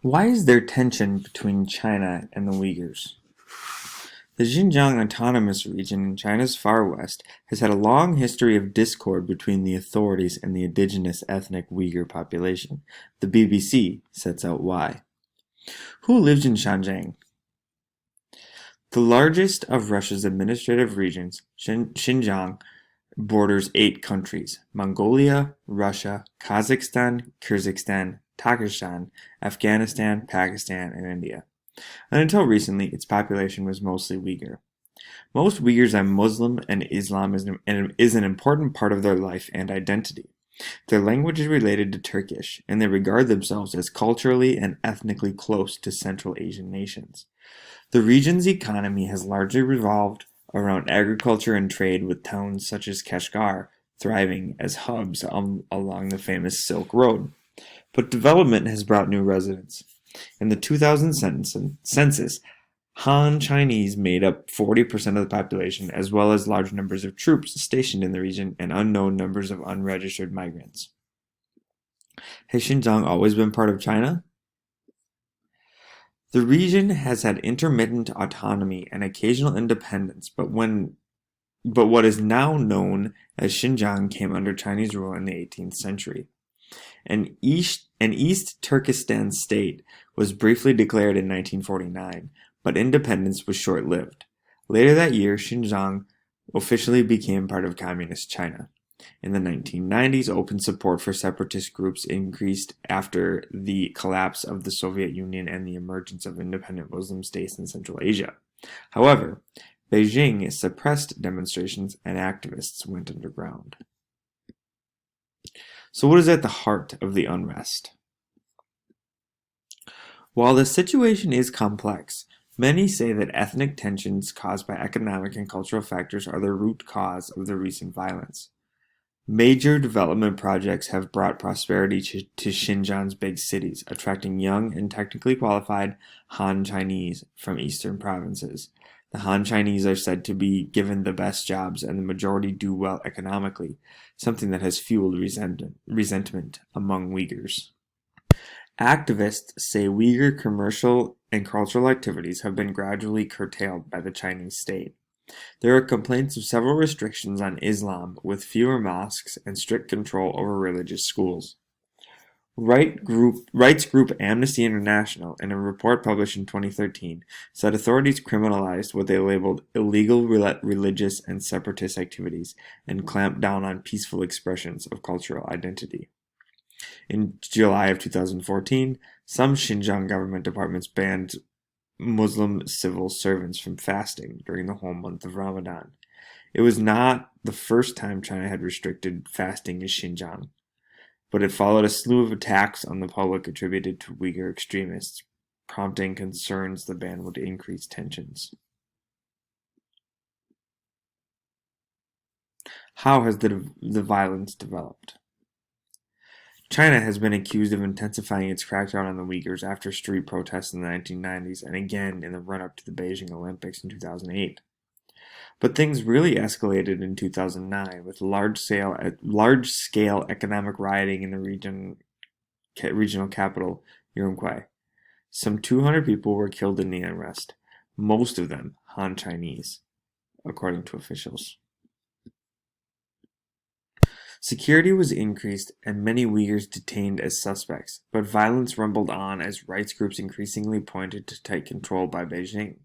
Why is there tension between China and the Uyghurs? The Xinjiang Autonomous Region in China's far west has had a long history of discord between the authorities and the indigenous ethnic Uyghur population. The BBC sets out why. Who lives in Xinjiang? The largest of Russia's administrative regions, Xinjiang borders 8 countries: Mongolia, Russia, Kazakhstan, Kyrgyzstan, Tajikistan, Afghanistan, Pakistan, and India. And until recently, its population was mostly Uyghur. Most Uyghurs are Muslim, and Islam is an important part of their life and identity. Their language is related to Turkish, and they regard themselves as culturally and ethnically close to Central Asian nations. The region's economy has largely revolved around agriculture and trade, with towns such as Kashgar thriving as hubs along the famous Silk Road. But development has brought new residents. In the 2000 census, Han Chinese made up 40% of the population, as well as large numbers of troops stationed in the region and unknown numbers of unregistered migrants. Has Xinjiang always been part of China? The region has had intermittent autonomy and occasional independence, but what is now known as Xinjiang came under Chinese rule in the 18th century. East Turkestan state was briefly declared in 1949, but independence was short-lived. Later that year, Xinjiang officially became part of Communist China. In the 1990s, open support for separatist groups increased after the collapse of the Soviet Union and the emergence of independent Muslim states in Central Asia. However, Beijing suppressed demonstrations and activists went underground. So what is at the heart of the unrest? While the situation is complex, many say that ethnic tensions caused by economic and cultural factors are the root cause of the recent violence. Major development projects have brought prosperity to Xinjiang's big cities, attracting young and technically qualified Han Chinese from eastern provinces. The Han Chinese are said to be given the best jobs, and the majority do well economically, something that has fueled resentment among Uyghurs. Activists say Uyghur commercial and cultural activities have been gradually curtailed by the Chinese state. There are complaints of several restrictions on Islam, with fewer mosques and strict control over religious schools. Rights group Amnesty International, in a report published in 2013, said authorities criminalized what they labeled illegal religious and separatist activities and clamped down on peaceful expressions of cultural identity. In July of 2014, some Xinjiang government departments banned Muslim civil servants from fasting during the whole month of Ramadan. It was not the first time China had restricted fasting in Xinjiang, but it followed a slew of attacks on the public attributed to Uyghur extremists, prompting concerns the ban would increase tensions. How has the violence developed? China has been accused of intensifying its crackdown on the Uyghurs after street protests in the 1990s and again in the run-up to the Beijing Olympics in 2008. But things really escalated in 2009 with large-scale economic rioting in the regional capital, Urumqi. Some 200 people were killed in the unrest, most of them Han Chinese, according to officials. Security was increased and many Uyghurs detained as suspects, but violence rumbled on as rights groups increasingly pointed to tight control by Beijing.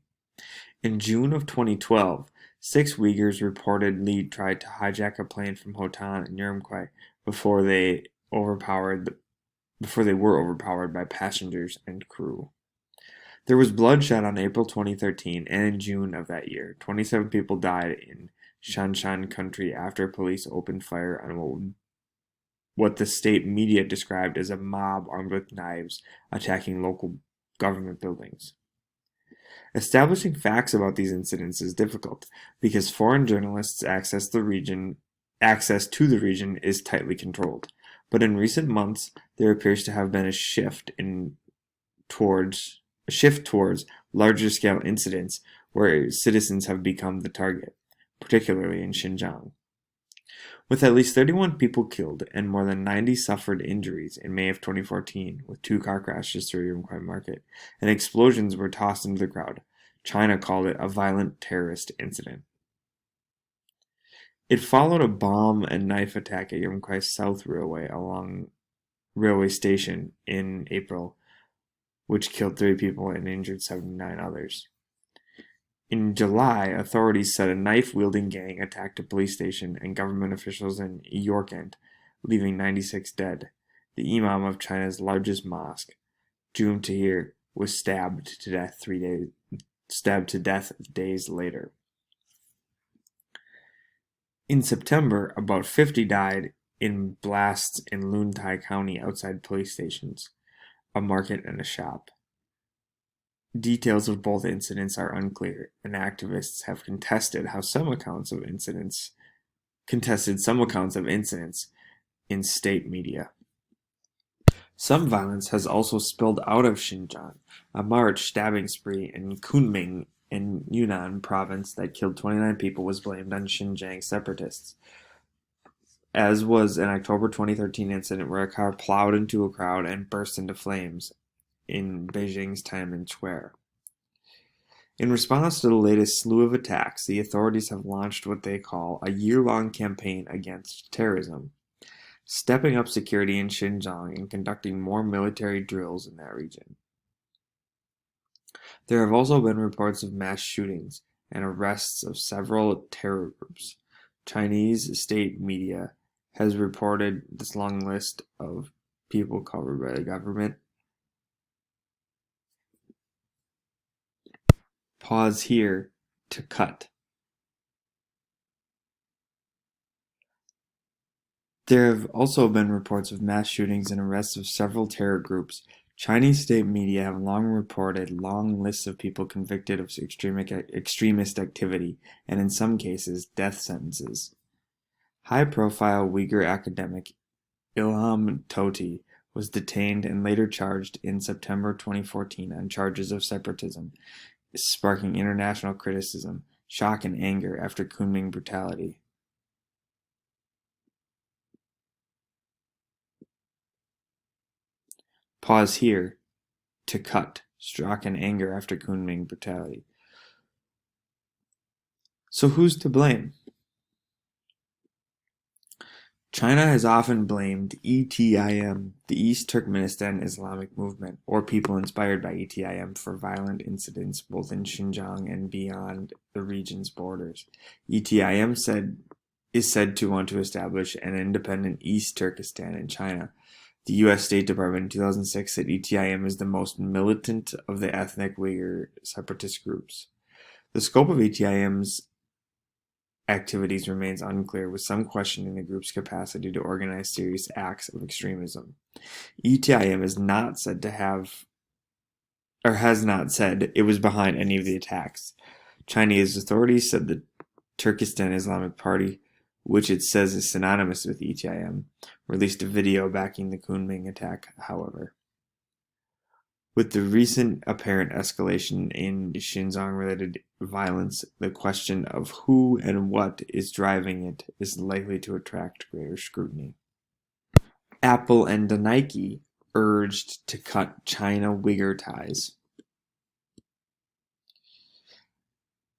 In June of 2012, 6 Uyghurs reportedly tried to hijack a plane from Hotan in Urumqi before they were overpowered by passengers and crew. There was bloodshed on April 2013, and in June of that year, 27 people died in Shanshan country after police opened fire on what the state media described as a mob armed with knives attacking local government buildings. Establishing facts about these incidents is difficult because foreign journalists' access to the region is tightly controlled. But in recent months, there appears to have been a shift towards larger scale incidents where citizens have become the target, particularly in Xinjiang. With at least 31 people killed and more than 90 suffered injuries in May of 2014, with 2 car crashes through Yunquai Market, and explosions were tossed into the crowd. China called it a violent terrorist incident. It followed a bomb and knife attack at Yunquai South Railway along railway station in April, which killed 3 people and injured 79 others. In July, authorities said a knife-wielding gang attacked a police station and government officials in Yorkent, leaving 96 dead. The imam of China's largest mosque, Jum Tahir, was stabbed to death days later. In September, about 50 died in blasts in Lun Tai County outside police stations, a market, and a shop. Details of both incidents are unclear, and activists have contested some accounts of incidents in state media. Some violence has also spilled out of Xinjiang. A March stabbing spree in Kunming in Yunnan province that killed 29 people was blamed on Xinjiang separatists, as was an October 2013 incident where a car plowed into a crowd and burst into flames in Beijing's Tiananmen Square. In response to the latest slew of attacks, the authorities have launched what they call a year-long campaign against terrorism, stepping up security in Xinjiang and conducting more military drills in that region. There have also been reports of mass shootings and arrests of several terror groups. Chinese state media has reported this long list of people covered by the government. Pause here to cut. There have also been reports of mass shootings and arrests of several terror groups. Chinese state media have long reported long lists of people convicted of extremist activity, and in some cases, death sentences. High-profile Uyghur academic Ilham Tohti was detained and later charged in September 2014 on charges of separatism, sparking international criticism, shock, and anger after Kunming brutality. Pause here to cut. Shock and anger after Kunming brutality. So who's to blame? China has often blamed ETIM, the East Turkmenistan Islamic Movement, or people inspired by ETIM, for violent incidents both in Xinjiang and beyond the region's borders. ETIM is said to want to establish an independent East Turkestan in China. The U.S. State Department in 2006 said ETIM is the most militant of the ethnic Uyghur separatist groups. The scope of ETIM's activities remains unclear, with some questioning the group's capacity to organize serious acts of extremism. ETIM is not said to have, or has not said, it was behind any of the attacks. Chinese authorities said the Turkestan Islamic Party, which it says is synonymous with ETIM, released a video backing the Kunming attack, however. With the recent apparent escalation in Xinjiang-related violence, the question of who and what is driving it is likely to attract greater scrutiny. Apple and Nike urged to cut China-Uyghur ties.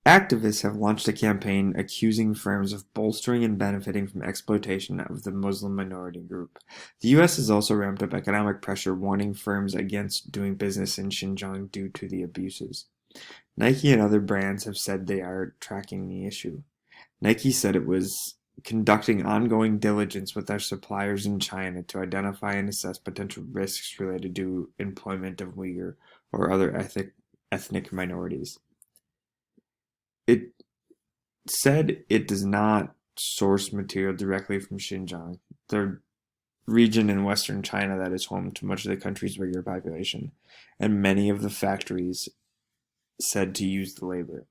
Activists have launched a campaign accusing firms of bolstering and benefiting from exploitation of the Muslim minority group. The U.S. has also ramped up economic pressure, warning firms against doing business in Xinjiang due to the abuses. Nike and other brands have said they are tracking the issue. Nike said it was conducting ongoing diligence with their suppliers in China to identify and assess potential risks related to employment of Uyghur or other ethnic minorities. It said it does not source material directly from Xinjiang, the region in western China that is home to much of the country's Uyghur population, and many of the factories said to use the labor.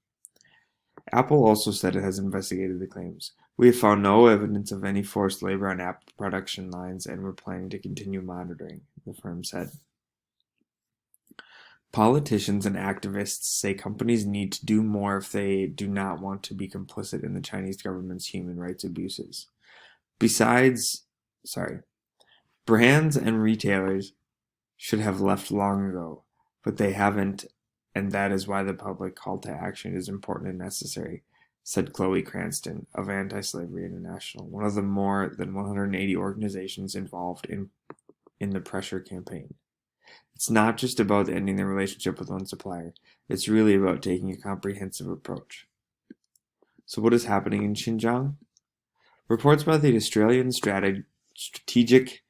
Apple also said it has investigated the claims. We have found no evidence of any forced labor on Apple production lines, and we're planning to continue monitoring, the firm said. Politicians and activists say companies need to do more if they do not want to be complicit in the Chinese government's human rights abuses. Besides, sorry, brands and retailers should have left long ago, but they haven't, and that is why the public call to action is important and necessary, said Chloe Cranston of Anti-Slavery International, one of the more than 180 organizations involved in the pressure campaign. It's not just about ending the relationship with one supplier. It's really about taking a comprehensive approach. So what is happening in Xinjiang? Reports by the Australian Strategic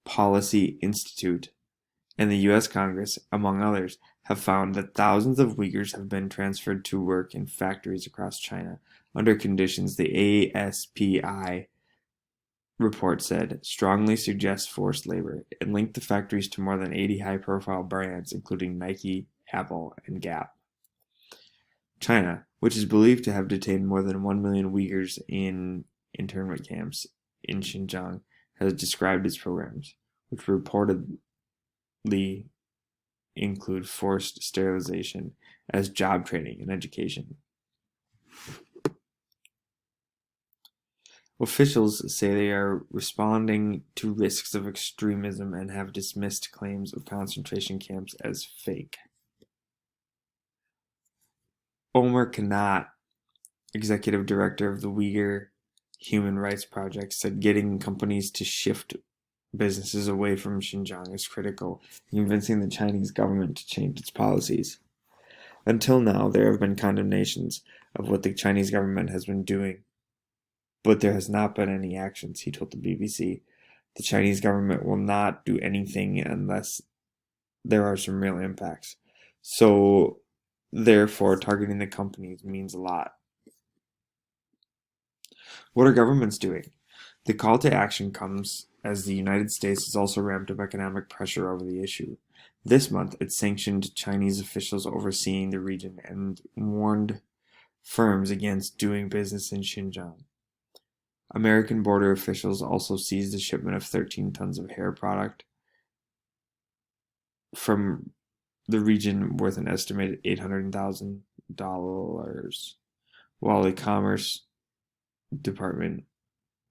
Policy Institute and the U.S. Congress, among others, have found that thousands of Uyghurs have been transferred to work in factories across China under conditions the ASPI report said strongly suggest forced labor. It linked the factories to more than 80 high-profile brands, including Nike, Apple, and Gap. China, which is believed to have detained more than 1 million Uyghurs in internment camps in Xinjiang, has described its programs, which reportedly include forced sterilization, as job training and education. Officials say they are responding to risks of extremism and have dismissed claims of concentration camps as fake. Omar Kanat, executive director of the Uyghur Human Rights Project, said getting companies to shift businesses away from Xinjiang is critical in convincing the Chinese government to change its policies. Until now, there have been condemnations of what the Chinese government has been doing, but there has not been any actions, he told the BBC. The Chinese government will not do anything unless there are some real impacts. So, therefore, targeting the companies means a lot. What are governments doing? The call to action comes as the United States has also ramped up economic pressure over the issue. This month, it sanctioned Chinese officials overseeing the region and warned firms against doing business in Xinjiang. American border officials also seized a shipment of 13 tons of hair product from the region worth an estimated $800,000, while the Commerce Department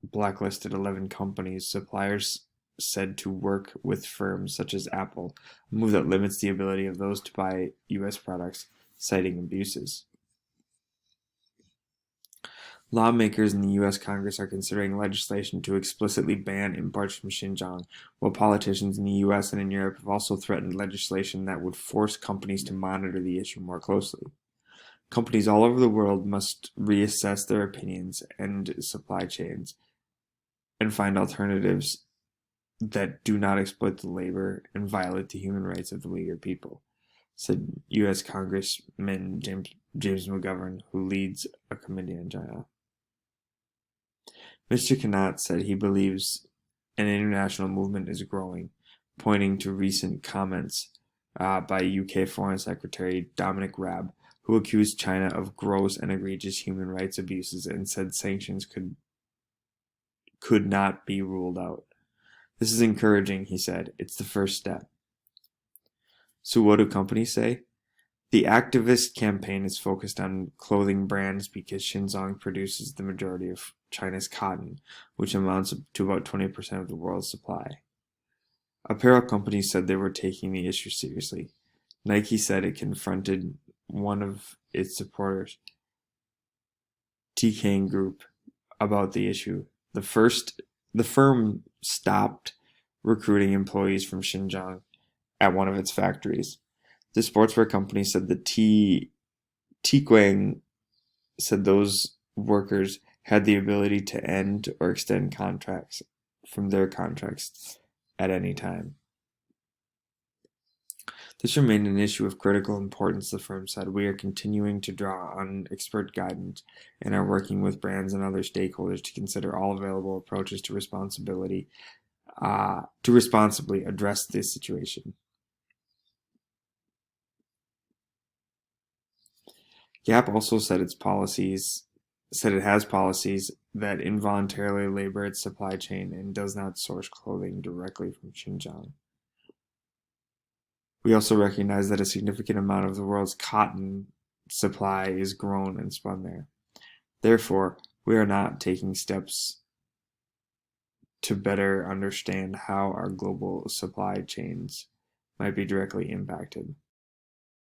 blacklisted 11 companies, suppliers said to work with firms such as Apple, a move that limits the ability of those to buy U.S. products, citing abuses. Lawmakers in the U.S. Congress are considering legislation to explicitly ban imports from Xinjiang, while politicians in the U.S. and in Europe have also threatened legislation that would force companies to monitor the issue more closely. Companies all over the world must reassess their opinions and supply chains and find alternatives that do not exploit the labor and violate the human rights of the Uyghur people, said U.S. Congressman James McGovern, who leads a committee on China. Mr. Kanat said he believes an international movement is growing, pointing to recent comments by UK Foreign Secretary Dominic Raab, who accused China of gross and egregious human rights abuses and said sanctions could not be ruled out. This is encouraging, he said. It's the first step. So what do companies say? The activist campaign is focused on clothing brands because Xinjiang produces the majority of China's cotton, which amounts to about 20% of the world's supply. Apparel companies said they were taking the issue seriously. Nike said it confronted one of its supporters, TK Group, about the issue. The firm stopped recruiting employees from Xinjiang at one of its factories. The sportswear company said that Tiquang said those workers had the ability to end or extend contracts from their contracts at any time. This remained an issue of critical importance, the firm said. We are continuing to draw on expert guidance and are working with brands and other stakeholders to consider all available approaches to responsibly address this situation. Gap also said it has policies that involuntarily labor its supply chain and does not source clothing directly from Xinjiang. We also recognize that a significant amount of the world's cotton supply is grown and spun there. Therefore, we are not taking steps to better understand how our global supply chains might be directly impacted.